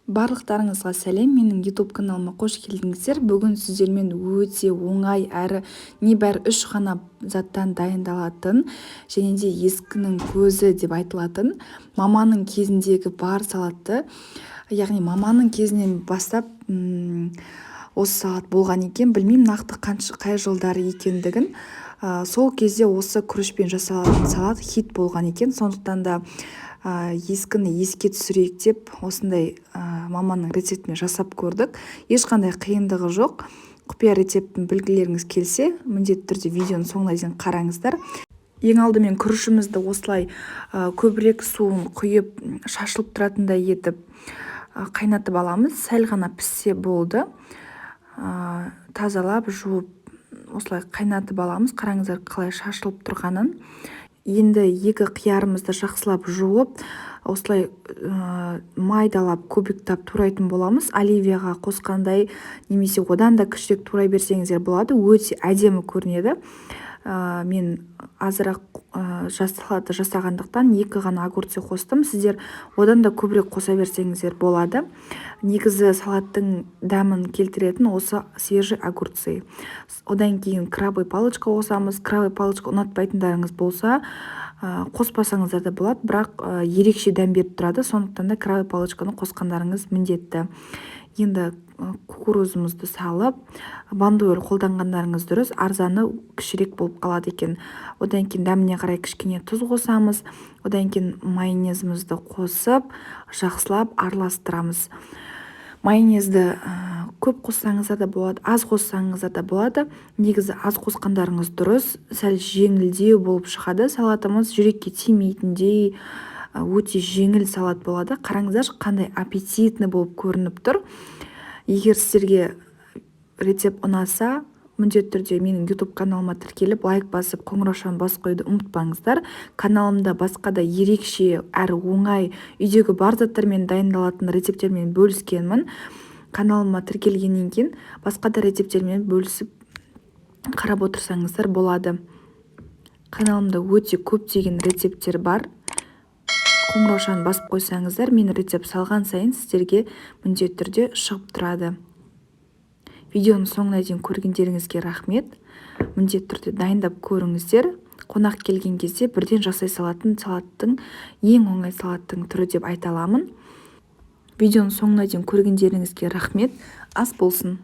Барлықтарыңызға сәлем, менің YouTube каналыма қош келдіңіздер. Бүгін сіздермен өте оңай әрі небәрі 3 ғана заттан дайындалатын және де ескінің көзі деп айтылатын маманың кезіндегі бар салатты, яғни маманың кезінен бастап осы салат болған екен. Білмеймін нақты қай жылдары екендігін. Сол кезде осы күрішпен жасалатын салат хит болған екен. Сондықтан да ескіні еске түсірейік деп осындай маманың рецептімен жасап көрдік. Ешқандай қиындығы жоқ. Құпия рецептін білгілеріңіз келсе, міндетті түрде видеоны соңына дейін қараңыздар. Ең алдымен күрішімізді осылай көбірек суын құйып, шашылып тұратындай етіп қайнатып аламыз. Сәл ғана піссе болды. Тазалап, жуып, осылай қайнатып аламыз. Қараңыздар қалай шашылып тұрғанын. Енді екі қиярымызды жақсылап жуып, осылай майдалап, көбіктап турайтын боламыз. Оливияға қосқандай немесе одан да кішірек турай берсеңіздер болады. Өте әдемі көрінеді. Мен азырақ салатты жасағандықтан 2 ғана огурцы қостым. Сіздер одан да көбірек қоса берсеңіздер болады. Негізі салаттың дәмін келтіретін осы свежий огурцы. Одан кейін крабовый палочка қосамыз. Крабовый палочка ұнатпайтындарыңыз болса, қоспасаңыздар да болады, бірақ ерекше дәм беріп тұрады. Сондықтан да крабовый палочканы қосқандарыңыз міндетті. Енді кукурузымызды салып, бандуэль қолданғандарыңыз дұрыс, арзаны кішірек болып қалады екен. Одан кейін дәміне қарай кішкене тұз қосамыз. Одан кейін майонезімізді қосып, жақсылап араластырамыз. Майонезді көп қоссаңыздар да болады, аз қоссаңыздар да болады. Негізі аз қосқандарыңыз дұрыс, сәл жеңілдеу болып шығады. Салатымыз жүрекке тимейтіндей өте жеңіл салат болады. Қараңыздар қандай аппетитный болып көрініп тұр. Егер сіздерге рецепт ұнаса, міндетті түрде менің YouTube каналыма тіркеліп, лайк басып, қоңыраушаны басып қоюды ұмытпаңыздар. Каналымда басқа да ерекше әрі оңай үйдегі бар заттармен дайындалатын рецепттермен бөліскенмін. Каналыма тіркелгеннен кейін басқа да рецепттермен бөлісіп қарап отырсаңыздар болады. Каналымда өте көптеген рецепттер бар. Қоңыраушаны басып қойсаңыздар, мен рецепт салған сайын сіздерге міндетті түрде шығып тұрады. Видеоны соңына дейін көргендеріңізге рахмет. Міндетті түрде дайындап көріңіздер. Қонақ келген кезде бірден жасай салатын салаттың ең оңай салаттың түрі деп айта аламын. Видеоны соңына дейін көргендеріңізге рахмет. Ас болсын.